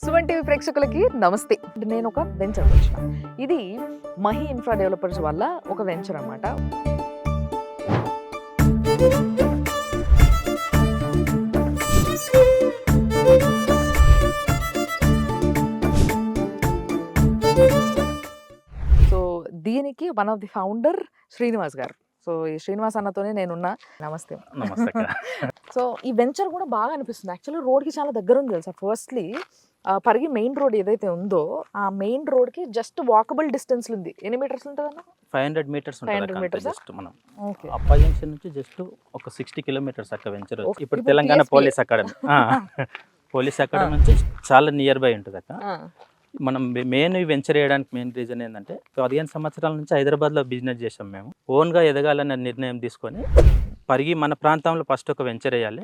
Suman TV ప్రేక్షకులకి నమస్తే. నేను ఒక వెంచర్ వచ్చిన, ఇది మహి ఇన్ఫ్రా డెవలపర్స్ వల్ల ఒక వెంచర్ అన్నమాట. సో దీనికి one of the founder Srinivas గారు. సో ఈ శ్రీనివాస్ అన్నతోనే నేనున్నా. నమస్తే. సో ఈ వెంచర్ కూడా బాగా అనిపిస్తుంది. యాక్చువల్లీ రోడ్కి చాలా దగ్గర ఉంది తెలుసా. ఫస్ట్లీ పరిగి మెయిన్ రోడ్ ఏదైతే ఉందో ఆ మెయిన్ రోడ్కి జస్ట్ వాకబుల్ డిస్టెన్స్ ఉంది. ఎన్ని మీటర్స్ ఉంటుంది అన్న? 500 మీటర్స్. 500 మీటర్స్. జస్ట్ మనం అప్ప జంక్షన్ నుంచి జస్ట్ ఒక 60 కిలోమీటర్స్ అక్క వెంచర్. ఇప్పుడు Telangana police academy police academy నుంచి చాలా నియర్ బై ఉంటుంది అక్క. మనం మెయిన్ వెంచర్ చేయడానికి మెయిన్ రీజన్ ఏంటంటే 15 సంవత్సరాల నుంచి హైదరాబాద్లో బిజినెస్ చేసాం. మేము ఓన్గా ఎదగాలన్న నిర్ణయం తీసుకొని పరిగి మన ప్రాంతంలో ఫస్ట్ ఒక వెంచర్ వేయాలి,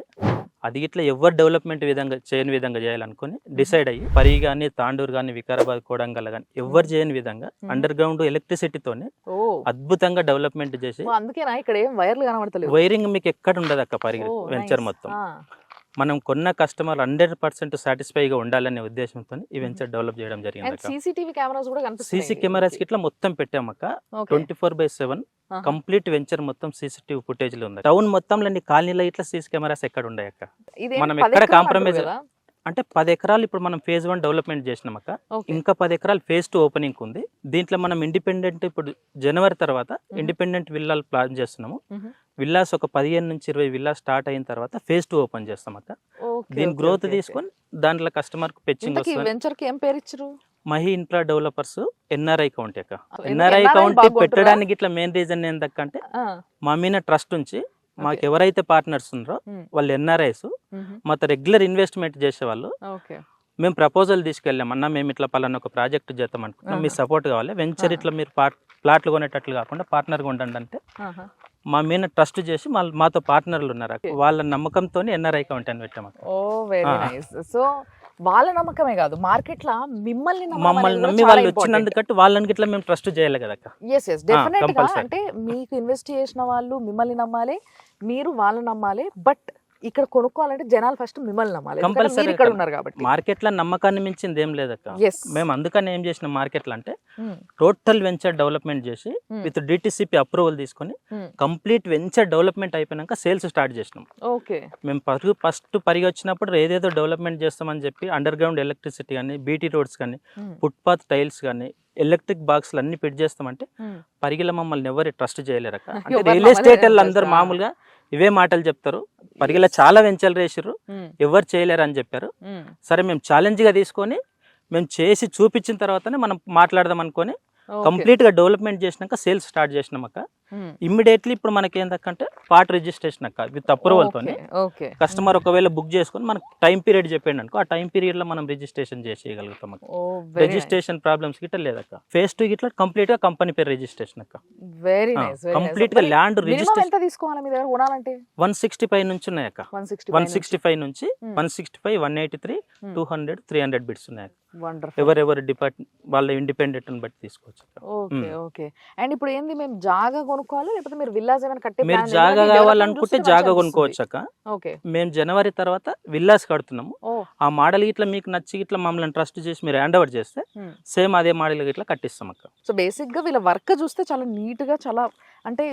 అది ఇట్లా ఎవరు డెవలప్మెంట్ విధంగా చేయని విధంగా చేయాలనుకుని డిసైడ్ అయ్యి పరిగి కానీ తాండూరు కానీ వికారాబాద్ కోడంగల్ కానీ ఎవరు చేయని విధంగా అండర్ గ్రౌండ్ ఎలక్ట్రిసిటీతోనే అద్భుతంగా డెవలప్మెంట్ చేసి, అందుకేనా ఇక్కడ ఏం వైర్లు కనబడతలేవు. వైరింగ్ మీకు ఎక్కడ ఉండదు అక్క పరిగి వెంచర్ మొత్తం. మనం కొన్న కస్టమర్ 100% సాటిస్ఫైగా ఉండాలనే ఉద్దేశంతో ఈ వెంచర్ డెవలప్ చేయడం జరిగింది. సీసీటీవీ కెమెరాస్ కూడా కనిపిస్తాయి. సీసీ కెమెరాస్ ఇట్లా మొత్తం పెట్టామక్క. 24/7 కంప్లీట్ వెంచర్ మొత్తం సీసీటీవీ ఫుటేజ్లు ఉంది. టౌన్ మొత్తంలో కాలనీలో ఇట్లా సీసీ కెమెరాస్ ఎక్కడ ఉన్నాయి అక్క. మనం ఎక్కడ కాంప్రమైజ్ అంటే 10 ఎకరాలు ఇప్పుడు మనం phase 1 డెవలప్మెంట్ చేసినాం అక్క. ఇంకా 10 ఎకరాలు phase 2 ఓపెనింగ్ ఉంది. దీంట్లో మనం ఇండిపెండెంట్ ఇప్పుడు జనవరి తర్వాత ఇండిపెండెంట్ విల్లాలు ప్లాన్ చేస్తున్నాము. విల్లాస్ ఒక 15 నుంచి 20 విల్లాస్ స్టార్ట్ అయిన తర్వాత phase 2 ఓపెన్ చేస్తాం అక్క. దీని గ్రోత్ తీసుకొని దాంట్లో కస్టమర్ కు పిచ్చింగ్ వస్తుంది. వెంచర్ కి ఏం పేరు ఇచ్చారు? Mahi infra developers NRI county అక్క. ఎన్ఆర్ఐ కౌంటీ పెట్టడానికి ఇట్లా మెయిన్ రీజన్ ఏంటంటే మా మీద ట్రస్ట్ ఉంచి మాకు ఎవరైతే పార్ట్నర్స్ ఉన్నారో వాళ్ళు ఎన్ఆర్ఐస్ మాతో రెగ్యులర్ ఇన్వెస్ట్మెంట్ చేసేవాళ్ళు. మేము ప్రపోజల్ తీసుకెళ్ళాం, అన్న మేము ఇట్లా పలానా ఒక ప్రాజెక్ట్ చేద్దాం అనుకుంటున్నాం, మీ సపోర్ట్ కావాలి, వెంచర్ ఇట్లా మీరు ప్లాట్లు కొనేటట్లు కాకుండా పార్ట్నర్గా ఉండండి అంటే మా మీద ట్రస్ట్ చేసి మాతో పార్ట్నర్లు ఉన్నారు. వాళ్ళ నమ్మకంతో ఎన్ఆర్ఐ కౌంటీ అని పెట్టాము. ఓ వెరీ నైస్. సో వాళ్ళ నమ్మకమే కాదు, మార్కెట్ లో మమ్మల్ని నమ్మి వాళ్ళు వచ్చినందుకంటే వాళ్ళని ఇట్లా మేము ట్రస్ట్ చేయాలి కదా. డెఫినెట్ గా అంటే మీకు ఇన్వెస్ట్ చేసిన వాళ్ళు మిమ్మల్ని నమ్మాలి, మీరు వాళ్ళని నమ్మాలి. బట్ ఇక్కడ కొనుక్కోవాలంటే జనాలు ఫస్ట్ మిమ్మల్ని నమ్మాలి, కంపల్సరీ ఇక్కడ ఉన్నారు కాబట్టి. మార్కెట్ లో నమ్మకాన్ని మించింది ఏం లేదక్క. మేము అందుకని ఏం చేసిన మార్కెట్ లో అంటే టోటల్ వెంచర్ డెవలప్మెంట్ చేసి విత్ డిటిసిపి అప్రూవల్ తీసుకొని కంప్లీట్ వెంచర్ డెవలప్మెంట్ అయిపోయినాక సేల్స్ స్టార్ట్ చేసినాం. మేము ఫస్ట్ పరిగి వచ్చినప్పుడు ఏదేదో డెవలప్మెంట్ చేస్తామని చెప్పి అండర్ గ్రౌండ్ ఎలక్ట్రిసిటీ కానీ, బీటీ రోడ్స్ కానీ, ఫుట్పాత్ టైల్స్ కానీ, ఎలక్ట్రిక్ బాక్స్లు అన్ని ఫిట్ చేస్తామంటే పరిగిల మమ్మల్ని ఎవరు ట్రస్ట్ చేయలేరు అక్క. అంటే రియల్ ఎస్టేట్ వాళ్ళు అందరూ మామూలుగా ఇవే మాటలు చెప్తారు, పరిగిల చాలా వెంచర్లు వేసిర్రు ఎవరు చేయలేరు అని చెప్పారు. సరే మేము ఛాలెంజ్ గా తీసుకొని మేము చేసి చూపించిన తర్వాతనే మనం మాట్లాడదాం అనుకొని కంప్లీట్ గా డెవలప్మెంట్ చేసినాక సేల్స్ స్టార్ట్ చేసినాం అక్క. ఇమ్మీడియట్లీ ఇప్పుడు మనకి ఏంటంటే పార్ట్ రిజిస్ట్రేషన్ అక్క విత్ అప్రూవల్ తోని. కస్టమర్ ఒకవేళ బుక్ చేసుకొని మనకు టైం పీరియడ్ చెప్పండి అనుకో, ఆ టైం పీరియడ్ లో మనం రిజిస్ట్రేషన్ చేసేయగలుగుతాం అక్క. రిజిస్ట్రేషన్ ప్రాబ్లమ్స్ గిట్ట లేదక్క. phase 2 గిట్లా కంప్లీట్ గా కంపెనీ పేరు రిజిస్ట్రేషన్ అక్క. కంప్లీట్ గా ల్యాండ్ రిజిస్ట్రేషన్ 165 నుంచి ఉన్నాయి అక్క. 165 నుంచి 165, 183, 200, 300 బిట్స్ ఉన్నాయి. ఎవరెవరు డిపార్ట్మెంట్ వాళ్ళ ఇండిపెండెంట్ బట్టి తీసుకోవచ్చు. అండ్ ఇప్పుడు ఏంది, మేము జాగా కొనుక్కోవాలి లేకపోతే మీరు విల్లాస్ ఏమైనా కట్టే? మీరు జాగా కావాలనుకుంటే జాగా కొనుక్కోవచ్చు అక్క. మేము జనవరి తర్వాత విల్లాస్ కడుతున్నాము. ఆ మోడల్ ఇట్లా మీకు నచ్చి ఇట్లా మమ్మల్ని ట్రస్ట్ చేసి మీరు హ్యాండ్ ఓవర్ చేస్తే సేమ్ అదే మోడల్ ఇట్లా కట్టిస్తాం అక్క. సో బేసిక్ గా వీళ్ళ వర్క్ చూస్తే చాలా నీట్ గా, చాలా అంటే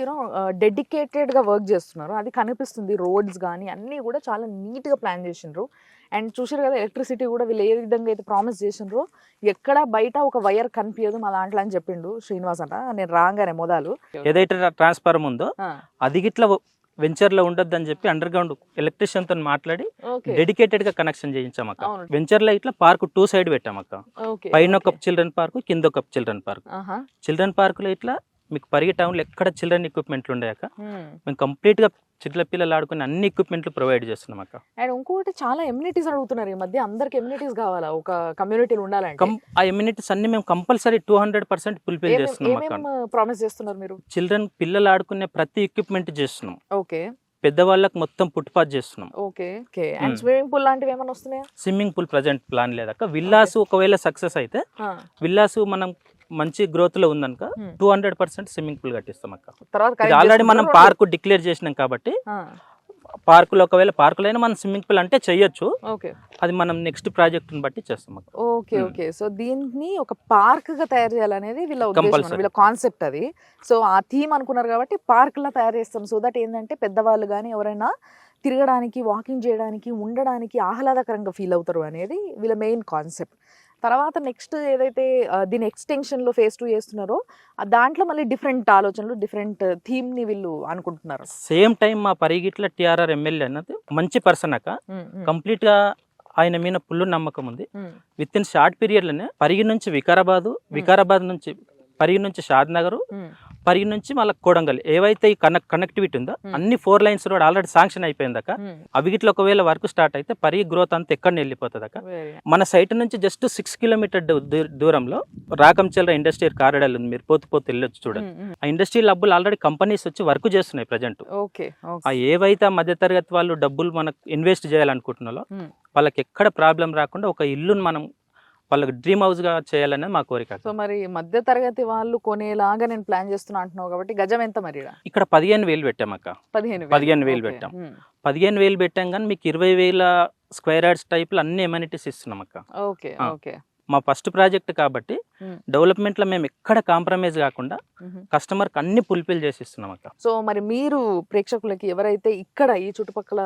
డెడికేటెడ్ గా వర్క్ చేస్తున్నారు, అది కనిపిస్తుంది. రోడ్స్ కానీ అన్ని కూడా చాలా నీట్ గా ప్లాన్ చేసిండ్రు. అండ్ చూసారు కదా, ఎలక్ట్రిసిటీ కూడా వీళ్ళు ఏ విధంగా అయితే ప్రామిస్ చేసిండ్రో ఎక్కడ బయట ఒక వైర్ కనిపించదు మా దాంట్లో అని చెప్పిండు శ్రీనివాస్ అంట. నేను రాగానే మొదలు ఏదైతే ట్రాన్స్ఫార్మర్ ఉందో అది గిట్లా వెంచర్ లో ఉండొద్దు అని చెప్పి అండర్ గ్రౌండ్ ఎలక్ట్రిషియన్ తో మాట్లాడి డెడికేటెడ్ గా కనెక్షన్ చేయించాం అక్క. వెంచర్ లో ఇట్లా పార్క్ 2 సైడ్ పెట్టాం అక్క. పైన ఒక చిల్డ్రన్ పార్క్, కింద ఒక చిల్డ్రన్ పార్క్. చిల్డ్రన్ పార్క్ లో ఇట్లా మీకు పరిగి టౌన్ లో ఎక్కడ చిల్డ్రన్ ఎక్విప్మెంట్లు ఉన్నాయక్క. మేము కంప్లీట్ గా చిన్న పిల్లలు ఆడుకుని అన్ని ఎక్విప్మెంట్లు ప్రొవైడ్ చేస్తున్నాం అక్క. అండ్ ఇంకోటి చాలా ఎమ్యూనిటీస్ అడుగుతున్నారు ఈ మధ్య, అందరికి ఎమ్యూనిటీస్ కావాలా ఒక కమ్యూనిటీలో ఉండాలంటే. ఆ ఎమ్యూనిటీస్ అన్ని మేము కంపల్సరీ 200% ఫుల్ఫిల్ చేస్తున్నాం అక్క. ప్రామిస్ చేస్తున్నారు మీరు? చిల్డ్రన్ పిల్లలు ఆడుకునే ప్రతి ఎక్విప్మెంట్ చేస్తున్నాం. పెద్దవాళ్ళకి మొత్తం ఫుట్పాత్ చేస్తున్నాం. అండ్ స్విమ్మింగ్ పూల్ లాంటివి ఏమైనా వస్తున్నాయా? స్విమ్మింగ్ పూల్ ప్రజెంట్ ప్లాన్ లేదక్క. విల్లాస్ ఒకవేళ సక్సెస్ అయితే విల్లాస్ మనం మంచి గ్రోత్ లో ఉందనుక 200% స్విమ్మింగ్ పూల్ కట్టిస్తాం అక్క. ఆల్రెడీ మనం పార్క్ డిక్లేర్ చేసినాం కాబట్టి పార్కులో ఒకవేళ పార్కులైనా మనం స్విమ్మింగ్ పూల్ అంటే చెయ్యొచ్చు, ఓకే అది మనం నెక్స్ట్ ప్రాజెక్ట్ని బట్టి చేస్తాం అక్క. Okay okay. సో దీన్ని ఒక పార్క్ గా తయారు చేయాలనేది వీళ్ళ ఉద్దేశం, Compulsory. వీళ్ళ కాన్సెప్ట్ అది. సో ఆ థీమ్ అనుకున్నారు కాబట్టి పార్క్ లా తయారు చేస్తాం. సో దట్ ఏంటంటే పెద్దవాళ్ళు కానీ ఎవరైనా తిరగడానికి, వాకింగ్ చేయడానికి, ఉండడానికి ఆహ్లాదకరంగా ఫీల్ అవుతారు అనేది వీళ్ళ మెయిన్ కాన్సెప్ట్. తర్వాత నెక్స్ట్ ఏదైతే దీని ఎక్స్టెన్షన్లో ఫేజ్ 2 చేస్తున్నారో దాంట్లో మళ్ళీ డిఫరెంట్ ఆలోచనలు, డిఫరెంట్ థీమ్ని వీళ్ళు అనుకుంటున్నారు. సేమ్ టైం మా పరిగిట్ల టిఆర్ఆర్ ఎమ్మెల్యే అన్నది మంచి పర్సన్ అక్క, కంప్లీట్గా ఆయన మీద ఫుల్ నమ్మకం ఉంది. విత్ ఇన్ షార్ట్ పీరియడ్లోనే పరిగి నుంచి వికారాబాద్ నుంచి పరిగి నుంచి షాద్ నగర్, పరిగి నుంచి మళ్ళీ కోడంగల్ ఏవైతే ఈ కనెక్టివిటీ ఉందో అన్ని 4 లైన్స్ రోడ్ ఆల్రెడీ శాంక్షన్ అయిపోయింది అక్క. అవి గిట్ల ఒకవేళ వర్క్ స్టార్ట్ అయితే పరిగి గ్రోత్ అంతా ఎక్కడ వెళ్ళిపోతుంది అక్క. మన సైట్ నుంచి జస్ట్ 6 కిలోమీటర్ దూరంలో రాకంచెల్ర ఇండస్ట్రియల్ కారిడార్ ఉంది, మీరు పోతు వెళ్ళొచ్చు చూడండి. ఆ ఇండస్ట్రియల్ హబ్బులు ఆల్రెడీ కంపెనీస్ వచ్చి వర్క్ చేస్తున్నాయి ప్రజెంట్. ఆ ఏవైతే మధ్యతరగతి వాళ్ళు డబ్బులు మనకు ఇన్వెస్ట్ చేయాలనుకుంటున్నారో వాళ్ళకి ఎక్కడ ప్రాబ్లం రాకుండా ఒక ఇల్లును మనం వాళ్ళకి డ్రీమ్ హౌస్ గా చేయాలనేది మా కోరిక. సో మరి మధ్య తరగతి వాళ్ళు కొనేలాగా నేను ప్లాన్ చేస్తున్నా అంటున్నావు కాబట్టి గజం ఎంత మరి? ఇక్కడ 15,000 పెట్టాం అక్క. 15,000 పెట్టాం. 15,000 పెట్టాం కానీ మీకు 20,000 స్క్వేర్ యార్డ్స్ టైప్లో అన్ని ఎమ్యూనిటీస్ ఇస్తున్నాం అక్క. Okay okay. మా ఫస్ట్ ప్రాజెక్ట్ కాబట్టి డెవలప్మెంట్లో మేము ఎక్కడ కాంప్రమైజ్ కాకుండా కస్టమర్కి అన్ని ఫుల్ఫిల్ చేసి ఇస్తున్నాం అక్క. సో మరి మీరు ప్రేక్షకులకి ఎవరైతే ఇక్కడ ఈ చుట్టుపక్కల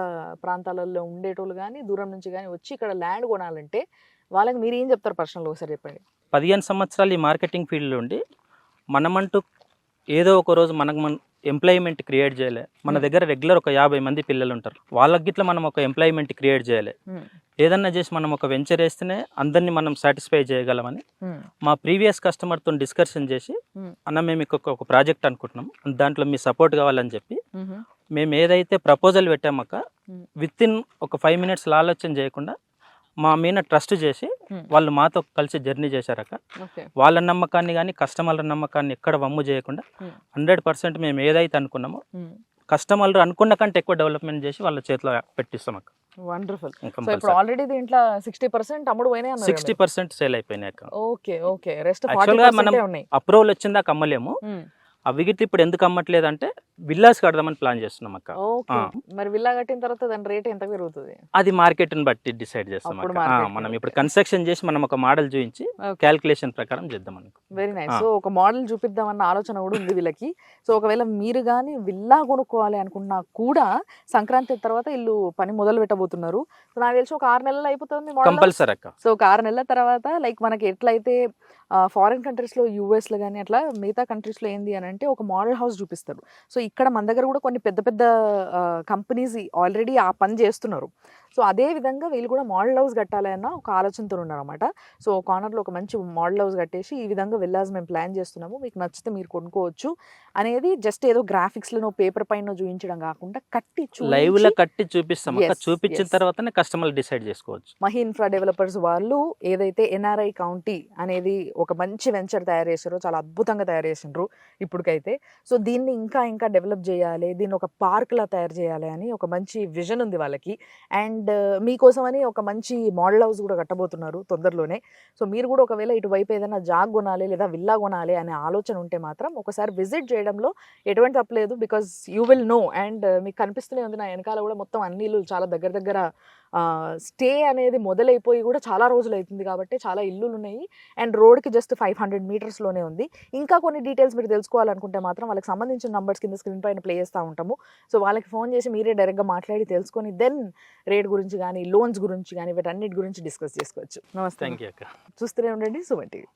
ప్రాంతాలలో ఉండేటోళ్ళు కానీ దూరం నుంచి కానీ వచ్చి ఇక్కడ ల్యాండ్ కొనాలంటే వాళ్ళకి మీరు ఏం చెప్తారు పర్సనల్ ఒకసారి చెప్పండి. 15 సంవత్సరాలు ఈ మార్కెటింగ్ ఫీల్డ్లో ఉండి మనమంటూ ఏదో ఒక రోజు మనకు ఎంప్లాయ్మెంట్ క్రియేట్ చేయాలి. మన దగ్గర రెగ్యులర్ ఒక 50 మంది పిల్లలు ఉంటారు, వాళ్ళకి గిట్లా మనం ఒక ఎంప్లాయ్మెంట్ క్రియేట్ చేయాలి. ఏదన్నా చేసి మనం ఒక వెంచర్ వేస్తేనే అందరినీ మనం సాటిస్ఫై చేయగలమని మా ప్రీవియస్ కస్టమర్తో డిస్కషన్ చేసి అన్న మేము ఒక ప్రాజెక్ట్ అనుకుంటున్నాం, దాంట్లో మీ సపోర్ట్ కావాలని చెప్పి మేము ఏదైతే ప్రపోజల్ పెట్టామక్క విత్ ఇన్ ఒక 5 minutes ఆలోచన చేయకుండా మా మీద ట్రస్ట్ చేసి వాళ్ళు మాతో కలిసి జర్నీ చేశారక్క. వాళ్ళ నమ్మకాన్ని కానీ కస్టమర్ల నమ్మకాన్ని ఎక్కడ వమ్ము చేయకుండా 100% మేము ఏదైతే అనుకున్నామో కస్టమర్లు అనుకున్న కంటే ఎక్కువ డెవలప్మెంట్ చేసి వాళ్ళ చేతిలో పెట్టిస్తాం అక్క. వండర్ఫుల్. సో ఇప్పుడు ఆల్రెడీ దీంట్లో 60% అమ్ముడు పోయినాయి అన్నారు. 60% సేల్ అయిపోయినాయి అక్క. Okay okay. రెస్ట్ యాక్చువల్గా మనం అప్రూవల్ వచ్చిందాక అమ్మలేము. అవి గిట్ల ఇప్పుడు ఎందుకు అమ్మట్లేదు అంటే విల్లాస్ కడదామని ప్లాన్ చేస్తున్నాం అక్క. మరి విల్లా కట్టిన తర్వాత దాని రేట్ ఎంత పెరుగుతుంది? అది మార్కెట్ ని బట్టి డిసైడ్ చేస్తాం అక్క. మనం ఇప్పుడు కన్స్ట్రక్షన్ చేసి మనం ఒక మోడల్ చూపించి క్యాల్కులేషన్ ప్రకారం చేద్దాం అనుకో. Very nice. సో ఒక మోడల్ చూపిద్దామన్న ఆలోచన కూడా ఉంది వీళ్ళకి. సో ఒకవేళ మీరు కానీ విల్లా కొనుక్కోవాలి అనుకున్నా కూడా సంక్రాంతి తర్వాత ఇల్లు పని మొదలు పెట్టబోతున్నారు. సో నాకు తెలిసి ఒక 6 నెలలు అయిపోతుంది కంపల్సరీ అక్క. సో ఒక 6 నెలల తర్వాత లైక్ మనకి ఎట్లయితే ఫారిన్ కంట్రీస్లో యూఎస్లో కానీ అట్లా మిగతా కంట్రీస్లో ఏంది అని అంటే ఒక మోడల్ హౌస్ చూపిస్తారు. సో ఇక్కడ మన దగ్గర కూడా కొన్ని పెద్ద పెద్ద కంపెనీస్ ఆల్రెడీ ఆ పని చేస్తున్నారు. సో అదే విధంగా వీళ్ళు కూడా మోడల్ హౌస్ కట్టాలి అన్న ఒక ఆలోచనతో ఉన్నారన్నమాట. సో కార్నర్లో ఒక మంచి మోడల్ హౌస్ కట్టేసి ఈ విధంగా విల్లాస్ మేము ప్లాన్ చేస్తున్నాము, మీకు నచ్చితే మీరు కొనుక్కోవచ్చు అనేది జస్ట్ ఏదో గ్రాఫిక్స్లో పేపర్ పైన చూపించడం కాకుండా కట్టి లైవ్ లో కట్టి చూపిస్తాం. చూపించిన తర్వాతనే కస్టమర్ డిసైడ్ చేసుకోవచ్చు. మహి ఇన్ఫ్రా డెవలపర్స్ వాళ్ళు ఏదైతే ఎన్ఆర్ఐ కౌంటీ అనేది ఒక మంచి వెంచర్ తయారు చేశారో చాలా అద్భుతంగా తయారు చేసిండ్రు ఇప్పటికైతే. సో దీన్ని ఇంకా ఇంకా డెవలప్ చేయాలి, దీన్ని ఒక పార్క్లా తయారు చేయాలి అని ఒక మంచి విజన్ ఉంది వాళ్ళకి. అండ్ మీకోసమని ఒక మంచి మోడల్ హౌస్ కూడా కట్టబోతున్నారు తొందరలోనే. సో మీరు కూడా ఒకవేళ ఇటువైపు ఏదైనా జాగ్ కొనాలి లేదా విల్లా కొనాలి అనే ఆలోచన ఉంటే మాత్రం ఒకసారి విజిట్ చేయడంలో ఎటువంటి తప్పలేదు. Because you will know. And మీకు కనిపిస్తూనే ఉంది నా వెనకాల కూడా మొత్తం అన్ని ఇల్లు చాలా దగ్గర దగ్గర స్టే అనేది మొదలైపోయి కూడా చాలా రోజులు అవుతుంది కాబట్టి చాలా ఇల్లులు ఉన్నాయి. అండ్ రోడ్కి జస్ట్ 500 మీటర్స్లోనే ఉంది. ఇంకా కొన్ని డీటెయిల్స్ మీరు తెలుసుకోవాలనుకుంటే మాత్రం వాళ్ళకి సంబంధించిన నంబర్స్ కింద స్క్రీన్ పైన ప్లే చేస్తూ ఉంటాము. సో వాళ్ళకి ఫోన్ చేసి మీరే డైరెక్ట్గా మాట్లాడి తెలుసుకొని దెన్ రేట్ గురించి కానీ లోన్స్ గురించి కానీ వీటన్నిటి గురించి డిస్కస్ చేసుకోవచ్చు. నమస్తే. థ్యాంక్ యూ అక్క. చూస్తూనే ఉండండి సుమన్ టీవీ.